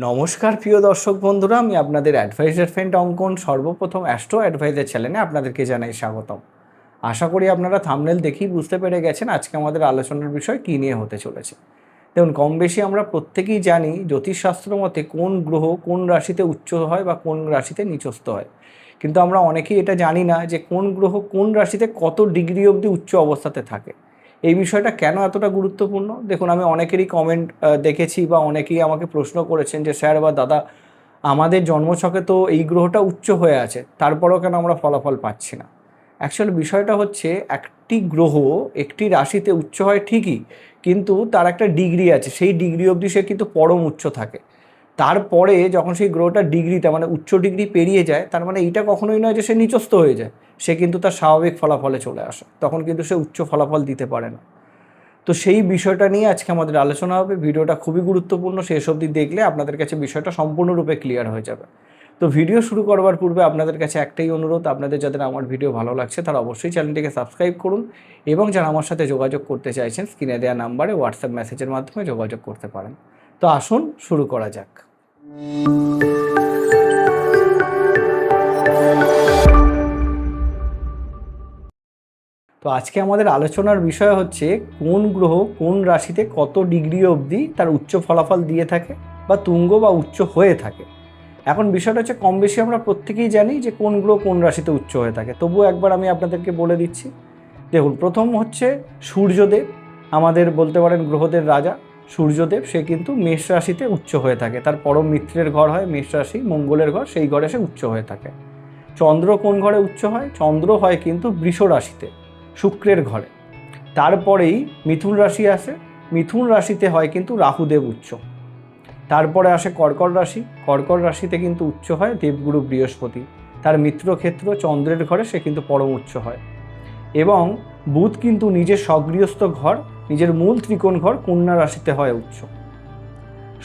নমস্কার প্রিয় দর্শক বন্ধুরা, আমি আপনাদের অ্যাডভাইজার ফ্রেন্ড অঙ্কন। সর্বপ্রথম অ্যাস্ট্রো অ্যাডভাইজার চ্যানেলে আপনাদেরকে জানাই স্বাগতম। আশা করি আপনারা থাম্বনেল দেখেই বুঝতে পেরে গেছেন আজকে আমাদের আলোচনার বিষয় কী নিয়ে হতে চলেছে। দেখুন, কম বেশি আমরা প্রত্যেকেই জানি জ্যোতিষশাস্ত্র মতে কোন গ্রহ কোন রাশিতে উচ্চ হয় বা কোন রাশিতে নিচস্থ হয়, কিন্তু আমরা অনেকেই এটা জানি না যে কোন গ্রহ কোন রাশিতে কত ডিগ্রি অবধি উচ্চ অবস্থাতে থাকে। এই বিষয়টা কেন এতটা গুরুত্বপূর্ণ? দেখুন, আমি অনেকেরই কমেন্ট দেখেছি বা অনেকেই আমাকে প্রশ্ন করেছেন যে স্যার বা দাদা, আমাদের জন্মছকে তো এই গ্রহটা উচ্চ হয়ে আছে, তারপরেও কেন আমরা ফলাফল পাচ্ছি না? অ্যাকচুয়ালি বিষয়টা হচ্ছে, একটি গ্রহ একটি রাশিতে উচ্চ হয় ঠিকই, কিন্তু তার একটা ডিগ্রি আছে, সেই ডিগ্রি অবধি সে কিন্তু পরম উচ্চ থাকে। তারপরে যখন সেই গ্রহটা ডিগ্রিটা মানে উচ্চ ডিগ্রি পেরিয়ে যায়, তার মানে এইটা কখনোই নয় যে সে নিচস্থ হয়ে যায়, সে কিন্তু তার স্বাভাবিক ফলাফলে চলে আসে, তখন কিন্তু সে উচ্চ ফলাফল দিতে পারে না। তো সেই বিষয়টা নিয়ে আজকে আমাদের আলোচনা হবে। ভিডিওটা খুবই গুরুত্বপূর্ণ, শেষ অবধি দেখলে আপনাদের কাছে বিষয়টা সম্পূর্ণরূপে ক্লিয়ার হয়ে যাবে। তো ভিডিও শুরু করবার পূর্বে আপনাদের কাছে একটাই অনুরোধ, আপনাদের যাদের আমার ভিডিও ভালো লাগছে তারা অবশ্যই চ্যানেলটিকে সাবস্ক্রাইব করুন, এবং যারা আমার সাথে যোগাযোগ করতে চাইছেন স্ক্রিনে দেওয়া নাম্বারে হোয়াটসঅ্যাপ মেসেজের মাধ্যমে যোগাযোগ করতে পারেন। তো আসুন শুরু করা যাক। তো আজকে আমাদের আলোচনার বিষয় হচ্ছে কোন গ্রহ কোন রাশিতে কত ডিগ্রি অবধি তার উচ্চ ফলাফল দিয়ে থাকে বা তুঙ্গ বা উচ্চ হয়ে থাকে। এখন বিষয়টা হচ্ছে, কম বেশি আমরা প্রত্যেকেই জানি যে কোন গ্রহ কোন রাশিতে উচ্চ হয়ে থাকে, তবুও একবার আমি আপনাদেরকে বলে দিচ্ছি। দেখুন, প্রথম হচ্ছে সূর্যদেব, আমাদের বলতে পারেন গ্রহদের রাজা। সূর্যদেব সে কিন্তু মেষ রাশিতে উচ্চ হয়ে থাকে, তার পরম মিত্রের ঘর হয় মেষ রাশি, মঙ্গলের ঘর, সেই ঘরে সে উচ্চ হয়ে থাকে। চন্দ্র কোন ঘরে উচ্চ হয়? চন্দ্র হয় কিন্তু বৃষ রাশিতে, শুক্রের ঘরে। তারপরেই মিথুন রাশি আসে, মিথুন রাশিতে হয় কিন্তু রাহুদেব উচ্চ। তারপরে আসে কর্কট রাশি, কর্কট রাশিতে কিন্তু উচ্চ হয় দেবগুরু বৃহস্পতি, তার মিত্রক্ষেত্র চন্দ্রের ঘরে সে কিন্তু পরম উচ্চ হয়। এবং বুধ কিন্তু নিজের স্বগৃহস্থ ঘর, নিজের মূল ত্রিকোণ ঘর কন্যা রাশিতে হয় উচ্চ।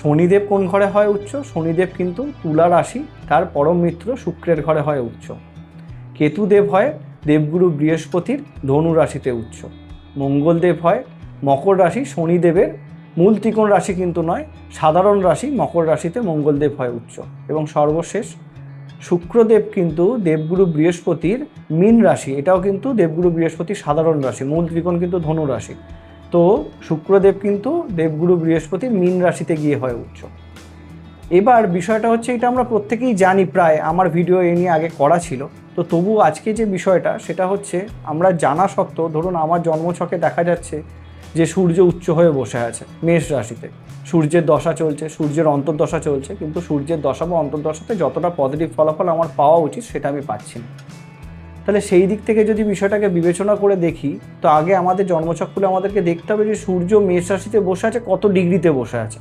শনিদেব কোন ঘরে হয় উচ্চ? শনিদেব কিন্তু তুলা রাশি, তার পরম মিত্র শুক্রের ঘরে হয় উচ্চ। কেতুদেব হয় দেবগুরু বৃহস্পতির ধনু রাশিতে উচ্চ। মঙ্গলদেব হয় মকর রাশি, শনিদেবের মূল ত্রিকোণ রাশি কিন্তু নয়, সাধারণ রাশি মকর রাশিতে মঙ্গলদেব হয় উচ্চ। এবং সর্বশেষ শুক্রদেব কিন্তু দেবগুরু বৃহস্পতির মীন রাশি, এটাও কিন্তু দেবগুরু বৃহস্পতির সাধারণ রাশি, মূল ত্রিকোণ কিন্তু ধনু রাশি। তো শুক্রদেব কিন্তু দেবগুরু বৃহস্পতির মীন রাশিতে গিয়ে হয় উচ্চ। এবার বিষয়টা হচ্ছে, এটা আমরা প্রত্যেকেই জানি, প্রায় আমার ভিডিও এ নিয়ে আগে করা ছিল, তো তবু আজকে যে বিষয়টা সেটা হচ্ছে, আমরা জানা সত্ত্বেও ধরুন আমার জন্মছকে দেখা যাচ্ছে যে সূর্য উচ্চ হয়ে বসে আছে মেষ রাশিতে, সূর্যের দশা চলছে, সূর্যের অন্তর্দশা চলছে, কিন্তু সূর্যের দশা বা অন্তর্দশাতে যতটা পজিটিভ ফলাফল আমার পাওয়া উচিত সেটা আমি পাচ্ছি না। তাহলে সেই দিক থেকে যদি বিষয়টাকে বিবেচনা করে দেখি, তো আগে আমাদের জন্মছক খুলে আমাদেরকে দেখতে হবে যে সূর্য মেষ রাশিতে বসে আছে, কত ডিগ্রিতে বসে আছে।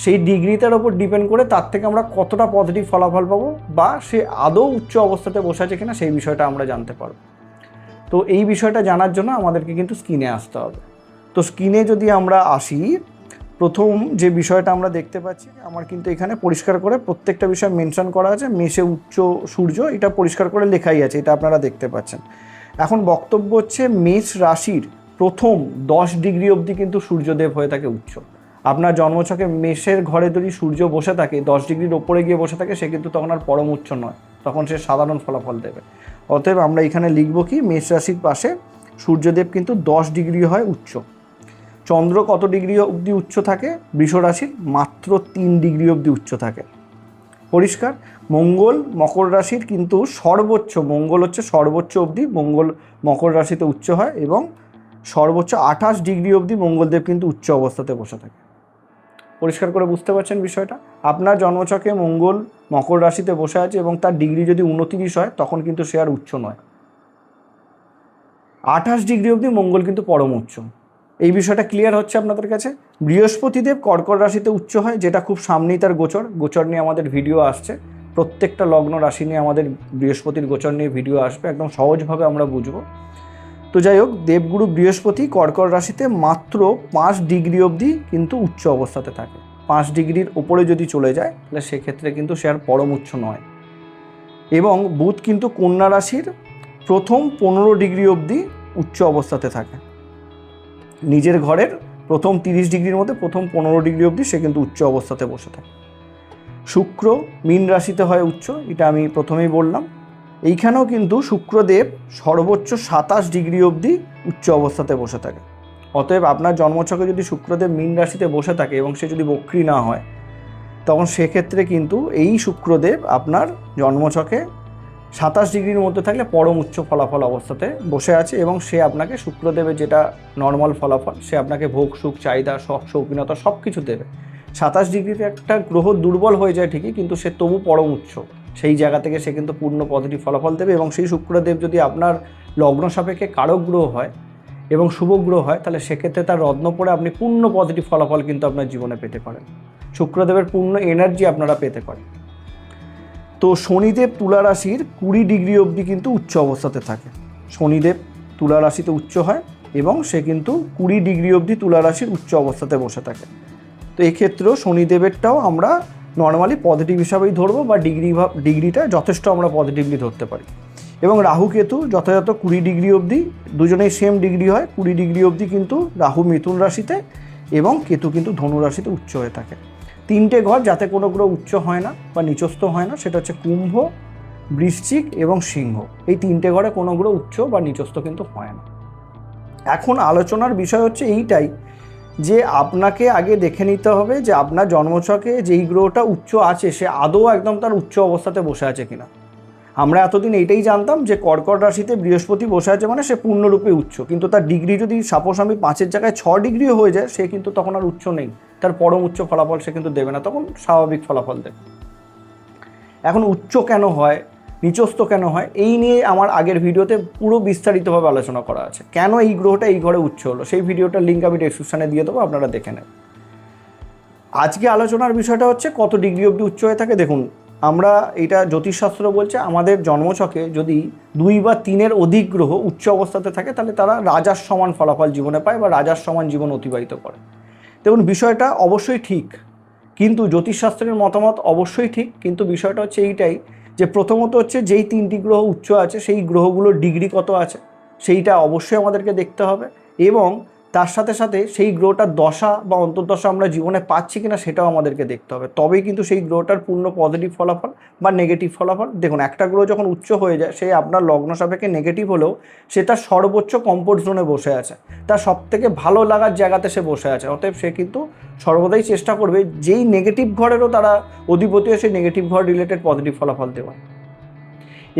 সেই ডিগ্রিটার ওপর ডিপেন্ড করে তার থেকে আমরা কতটা পজিটিভ ফলাফল পাবো, বা সে আদৌ উচ্চ অবস্থাতে বসে আছে কিনা সেই বিষয়টা আমরা জানতে পারবো। তো এই বিষয়টা জানার জন্য আমাদেরকে কিন্তু স্ক্রিনে আসতে হবে। তো স্ক্রিনে যদি আমরা আসি, প্রথম যে বিষয়টা আমরা দেখতে পাচ্ছি, আমার কিন্তু এখানে পরিষ্কার করে প্রত্যেকটা বিষয় মেনশন করা আছে, মেষে উচ্চ সূর্য, এটা পরিষ্কার করে লেখাই আছে, এটা আপনারা দেখতে পাচ্ছেন। এখন বক্তব্য হচ্ছে, মেষ রাশির প্রথম 10 ডিগ্রি অবধি কিন্তু সূর্যদেব হয়ে থাকে উচ্চ। আপনার জন্মছকে মেষের ঘরে যদি সূর্য বসে থাকে, 10 ডিগ্রির ওপরে গিয়ে বসে থাকে, সে কিন্তু তখন আর পরম উচ্চ নয়, তখন সে সাধারণ ফলাফল দেবে। অতএব আমরা এখানে লিখব কি, মেষ রাশির পাশে সূর্যদেব কিন্তু 10 ডিগ্রি হয় উচ্চ। চন্দ্র কত ডিগ্রি অবধি উচ্চ থাকে? বৃষ রাশির মাত্র 3 ডিগ্রি অবধি উচ্চ থাকে। পরিষ্কার। মঙ্গল মকর রাশির কিন্তু সর্বোচ্চ, মঙ্গল হচ্ছে সর্বোচ্চ অবধি মঙ্গল মকর রাশিতে উচ্চ হয়, এবং সর্বোচ্চ 28 ডিগ্রি অবধি মঙ্গলদেব কিন্তু উচ্চ অবস্থাতে বসে থাকে। পরিষ্কার করে বুঝতে পারছেন বিষয়টা? আপনার জন্মছকে মঙ্গল মকর রাশিতে বসে আছে এবং তার ডিগ্রি যদি 29 হয়, তখন কিন্তু সে আর উচ্চ নয়। 28 ডিগ্রি অবধি মঙ্গল কিন্তু পরম উচ্চ। এই বিষয়টা ক্লিয়ার হচ্ছে আপনাদের কাছে? বৃহস্পতিদেব কর্কট রাশিতে উচ্চ হয়, যেটা খুব সামনেই তার গোচর নিয়ে আমাদের ভিডিও আসছে। প্রত্যেকটা লগ্ন রাশি নিয়ে আমাদের বৃহস্পতির গোচর নিয়ে ভিডিও আসবে, একদম সহজভাবে আমরা বুঝবো। তো যাই হোক, দেবগুরু বৃহস্পতি কর্কট রাশিতে মাত্র 5 ডিগ্রি অবধি কিন্তু উচ্চ অবস্থাতে থাকে। 5 ডিগ্রির ওপরে যদি চলে যায়, তাহলে সেক্ষেত্রে কিন্তু সে আর পরম উচ্চ নয়। এবং বুধ কিন্তু কন্যা রাশির প্রথম 15 ডিগ্রি অবধি উচ্চ অবস্থাতে থাকে, নিজের ঘরের প্রথম 30 ডিগ্রির মধ্যে প্রথম 15 ডিগ্রি অবধি সে কিন্তু উচ্চ অবস্থাতে বসে থাকে। শুক্র মীন রাশিতে হয় উচ্চ, এটা আমি প্রথমেই বললাম। এইখানেও কিন্তু শুক্রদেব সর্বোচ্চ 27 ডিগ্রি অবধি উচ্চ অবস্থাতে বসে থাকে। অতএব আপনার জন্মছকে যদি শুক্রদেব মীন রাশিতে বসে থাকে এবং সে যদি বক্রী না হয়, তখন সেক্ষেত্রে কিন্তু এই শুক্রদেব আপনার জন্মছকে 27 ডিগ্রির মধ্যে থাকলে পরম উচ্চ ফলাফল অবস্থাতে বসে আছে এবং সে আপনাকে শুক্রদেবের যেটা নর্মাল ফলাফল, সে আপনাকে ভোগ সুখ চাহিদা শখ শৌখিনতা সব কিছু দেবে। 27 ডিগ্রিতে একটা গ্রহ দুর্বল হয়ে যায় ঠিকই, কিন্তু সে তবু পরম উচ্চ, সেই জায়গা থেকে সে কিন্তু পূর্ণ পজিটিভ ফলাফল দেবে। এবং সেই শুক্রদেব যদি আপনার লগ্ন সাপেক্ষে কারক গ্রহ হয় এবং শুভ গ্রহ হয়, তাহলে সেক্ষেত্রে তার রত্ন পড়ে আপনি পূর্ণ পজিটিভ ফলাফল কিন্তু আপনার জীবনে পেতে পারেন, শুক্রদেবের পূর্ণ এনার্জি আপনারা পেতে পারেন। তো শনিদেব তুলা রাশির 20 ডিগ্রি অবধি কিন্তু উচ্চ অবস্থাতে থাকে। শনিদেব তুলা রাশিতে উচ্চ হয় এবং সে কিন্তু 20 ডিগ্রি অবধি তুলা রাশির উচ্চ অবস্থাতে বসে থাকে। তো এক্ষেত্রেও শনিদেবেরটাও আমরা নর্মালি পজিটিভ হিসাবেই ধরবো, বা ডিগ্রিটা যথেষ্ট আমরা পজিটিভলি ধরতে পারি। এবং রাহু কেতু যথাযথ 20 ডিগ্রি অবধি, দুজনেই সেম ডিগ্রি হয়, 20 ডিগ্রি অবধি কিন্তু রাহু মিথুন রাশিতে এবং কেতু কিন্তু ধনু রাশিতে উচ্চ হয়ে থাকে। 3টে ঘর যাতে কোনো গ্রহ উচ্চ হয় না বা নিচস্থ হয় না, সেটা হচ্ছে কুম্ভ, বৃশ্চিক এবং সিংহ। এই 3টে ঘরে কোনো গ্রহ উচ্চ বা নিচস্থ কিন্তু হয় না। এখন আলোচনার বিষয় হচ্ছে এইটাই যে আপনাকে আগে দেখে নিতে হবে যে আপনার জন্মছকে যেই গ্রহটা উচ্চ আছে সে আদৌ একদম তার উচ্চ অবস্থাতে বসে আছে কিনা। আমরা এতদিন এইটাই জানতাম যে কর্কট রাশিতে বৃহস্পতি বসে আছে মানে সে পূর্ণরূপে উচ্চ, কিন্তু তার ডিগ্রি যদি সাপোজ আমি 5-এর জায়গায় 6 ডিগ্রিও হয়ে যায়, সে কিন্তু তখন আর উচ্চ নেই, তার পরম উচ্চ ফলাফল সে কিন্তু দেবে না, তখন স্বাভাবিক ফলাফল দেবে। এখন উচ্চ কেন হয়, নিচস্থ কেন হয়, এই নিয়ে আমার আগের ভিডিওতে পুরো বিস্তারিতভাবে আলোচনা করা আছে। কেন এই গ্রহটা এই ঘরে উচ্চ হলো, সেই ভিডিওটার লিঙ্ক আমি ডেসক্রিপশনে দিয়ে দেবো, আপনারা দেখে নেন। আজকে আলোচনার বিষয়টা হচ্ছে কত ডিগ্রি অবধি উচ্চ হয়ে থাকে। দেখুন, আমরা এটা জ্যোতিষশাস্ত্র বলছে আমাদের জন্মছকে যদি 2 বা 3-এর অধিক গ্রহ উচ্চ অবস্থাতে থাকে, তাহলে তারা রাজার সমান ফলাফল জীবনে পায় বা রাজার সমান জীবন অতিবাহিত করে। দেখুন, বিষয়টা অবশ্যই ঠিক, কিন্তু জ্যোতিষশাস্ত্রের মতামত অবশ্যই ঠিক, কিন্তু বিষয়টা হচ্ছে এইটাই যে প্রথমত হচ্ছে যেই 3টি গ্রহ উচ্চ আছে সেই গ্রহগুলোর ডিগ্রি কত আছে সেইটা অবশ্যই আমাদেরকে দেখতে হবে, এবং তার সাথে সাথে সেই গ্রহটার দশা বা অন্তর্দশা আমরা জীবনে পাচ্ছি কিনা সেটাও আমাদেরকে দেখতে হবে। তবেই কিন্তু সেই গ্রহটার পূর্ণ পজিটিভ ফলাফল বা নেগেটিভ ফলাফল। দেখুন, একটা গ্রহ যখন উচ্চ হয়ে যায়, সে আপনার লগ্ন সাপেক্ষে নেগেটিভ হলেও সে তার সর্বোচ্চ কমফোর্ট জোনে বসে আছে, তার সবথেকে ভালো লাগার জায়গাতে সে বসে আছে। অতএব সে কিন্তু সর্বদাই চেষ্টা করবে যেই নেগেটিভ ঘরেরও তারা অধিপতি হয় সেই নেগেটিভ ঘর রিলেটেড পজিটিভ ফলাফল দেওয়া।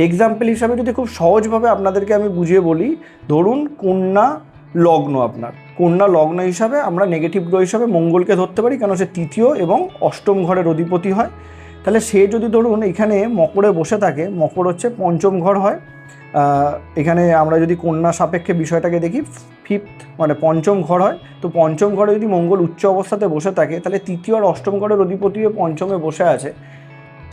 এক্সাম্পল হিসাবে যদি খুব সহজভাবে আপনাদেরকে আমি বুঝিয়ে বলি, ধরুন কন্যা লগ্ন, আপনার কন্যা লগ্ন হিসাবে আমরা নেগেটিভ গ্রহ হিসাবে মঙ্গলকে ধরতে পারি, কারণ সে 3য় এবং 8ম ঘরের অধিপতি হয়। তাহলে সে যদি ধরুন এখানে মকরে বসে থাকে, মকর হচ্ছে 5ম ঘর হয়, এখানে আমরা যদি কন্যা সাপেক্ষে বিষয়টাকে দেখি 5th মানে 5ম ঘর হয়, তো 5ম ঘরে যদি মঙ্গল উচ্চ অবস্থাতে বসে থাকে, তাহলে 3য় আর 8ম ঘরের অধিপতি 5মে বসে আছে,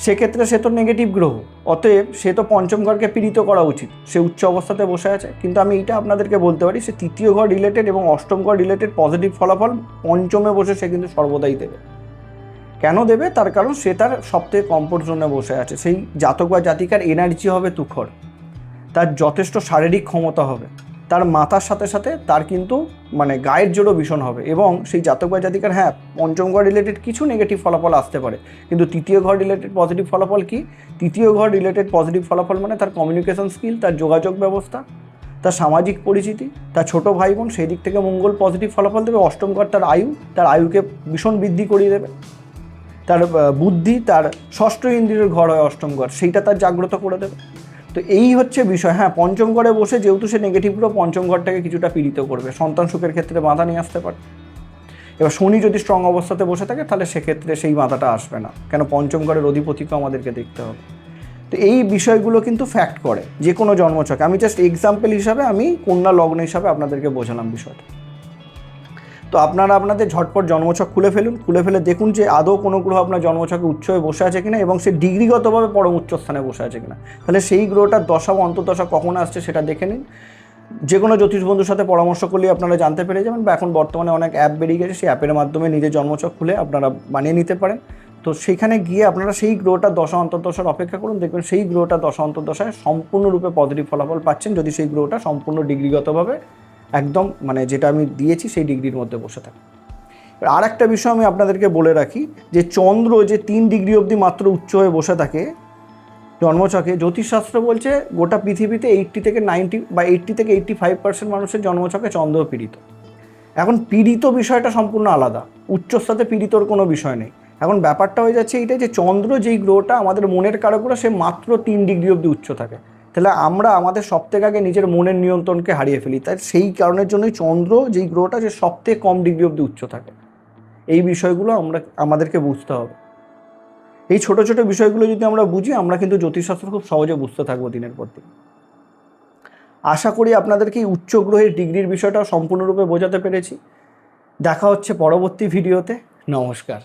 সেক্ষেত্রে সে তো নেগেটিভ গ্রহ, অতএব সে তো 5ম ঘরকে পীড়িত করা উচিত, সে উচ্চ অবস্থাতে বসে আছে। কিন্তু আমি এইটা আপনাদেরকে বলতে পারি সে 3য় ঘর রিলেটেড এবং 8ম ঘর রিলেটেড পজিটিভ ফলাফল 5মে বসে সে কিন্তু সর্বদাই দেবে। কেন দেবে? তার কারণ সে তার সবথেকে কমফোর্ট জোনে বসে আছে। সেই জাতক বা জাতিকার এনার্জি হবে তুখর, তার যথেষ্ট শারীরিক ক্ষমতা হবে, তার মাথার সাথে সাথে তার কিন্তু মানে গায়ের জোরও ভীষণ হবে, এবং সেই জাতক বা জাতিকার 5ম ঘর রিলেটেড কিছু নেগেটিভ ফলাফল আসতে পারে, কিন্তু 3য় ঘর রিলেটেড পজিটিভ ফলাফল কি? 3য় ঘর রিলেটেড পজিটিভ ফলাফল মানে তার কমিউনিকেশন স্কিল, তার যোগাযোগ ব্যবস্থা, তার সামাজিক পরিচিতি, তার ছোট ভাই বোন, সেই দিক থেকে মঙ্গল পজিটিভ ফলাফল দেবে। 8ম ঘর তার আয়ু, তার আয়ুকে ভীষণ বৃদ্ধি করিয়ে দেবে, তার বুদ্ধি, তার ষষ্ঠ ইন্দ্রিয়ের ঘর হয় 8ম ঘর, সেইটা তার জাগ্রত করে দেবে। তো এই হচ্ছে বিষয়। 5ম ঘরে বসে যেহেতু সে নেগেটিভ গ্রহ, 5ম ঘরটাকে কিছুটা পীড়িত করবে, সন্তান সুখের ক্ষেত্রে বাধা নিয়ে আসতে পারে। এবার শনি যদি স্ট্রং অবস্থাতে বসে থাকে, তাহলে সেক্ষেত্রে সেই বাধাটা আসবে না, কেন 5ম ঘরের অধিপতিকেও আমাদেরকে দেখতে হবে। তো এই বিষয়গুলো কিন্তু ফ্যাক্ট করে যে কোনো জন্মছকে। আমি জাস্ট এক্সাম্পল হিসাবে আমি কন্যা লগ্ন হিসাবে আপনাদেরকে বোঝালাম বিষয়টা। তো আপনারা আপনাদের ঝটপট জন্মছক খুলে ফেলুন, খুলে ফেলে দেখুন যে আদৌ কোনো গ্রহ আপনার জন্মছকে উচ্চ হয়ে বসে আছে কিনা, এবং সে ডিগ্রিগতভাবে পরম উচ্চ স্থানে বসে আছে কিনা। তাহলে সেই গ্রহটার দশা বা অন্তর্দশা কখন আসছে সেটা দেখে নিন। যে কোনো জ্যোতিষ বন্ধুর সাথে পরামর্শ করলে আপনারা জানতে পেরে যাবেন, বা এখন বর্তমানে অনেক অ্যাপ বেরিয়ে গেছে, সেই অ্যাপের মাধ্যমে নিজের জন্মছক খুলে আপনারা বানিয়ে নিতে পারেন। তো সেখানে গিয়ে আপনারা সেই গ্রহটার দশা অন্তর্দশার অপেক্ষা করুন, দেখবেন সেই গ্রহটার দশা অন্তর্দশায় সম্পূর্ণরূপে পজিটিভ ফলাফল পাচ্ছেন, যদি সেই গ্রহটা সম্পূর্ণ ডিগ্রিগতভাবে একদম মানে যেটা আমি দিয়েছি সেই ডিগ্রির মধ্যে বসে থাকে। আর একটা বিষয় আমি আপনাদেরকে বলে রাখি যে চন্দ্র যে 3 ডিগ্রি অবধি মাত্র উচ্চ হয়ে বসে থাকে জন্মছকে, জ্যোতিষশাস্ত্র বলছে গোটা পৃথিবীতে 80 থেকে 90 বা 80 থেকে 85% মানুষের জন্মছকে চন্দ্র পীড়িত। এখন পীড়িত বিষয়টা সম্পূর্ণ আলাদা, উচ্চস্থাতে পীড়িতর কোনো বিষয় নেই। এখন ব্যাপারটা হয়ে যাচ্ছে এইটাই যে চন্দ্র যেই গ্রহটা আমাদের মনের কারকগ্রহ, সে মাত্র 3 ডিগ্রি অবধি উচ্চ থাকে। তাহলে আমরা আমাদের সবথেকে আগে নিজের মনের নিয়ন্ত্রণকে হারিয়ে ফেলি। তাই সেই কারণের জন্যই চন্দ্র যেই গ্রহটা সে সবথেকে কম ডিগ্রি অবধি উচ্চ থাকে। এই বিষয়গুলো আমাদেরকে বুঝতে হবে। এই ছোট ছোট বিষয়গুলো যদি আমরা বুঝি, আমরা কিন্তু জ্যোতিষশাস্ত্র খুব সহজে বুঝতে থাকবো দিনের পর দিন। আশা করি আপনাদেরকে এই উচ্চ গ্রহের ডিগ্রির বিষয়টা সম্পূর্ণরূপে বোঝাতে পেরেছি। দেখা হচ্ছে পরবর্তী ভিডিওতে। নমস্কার।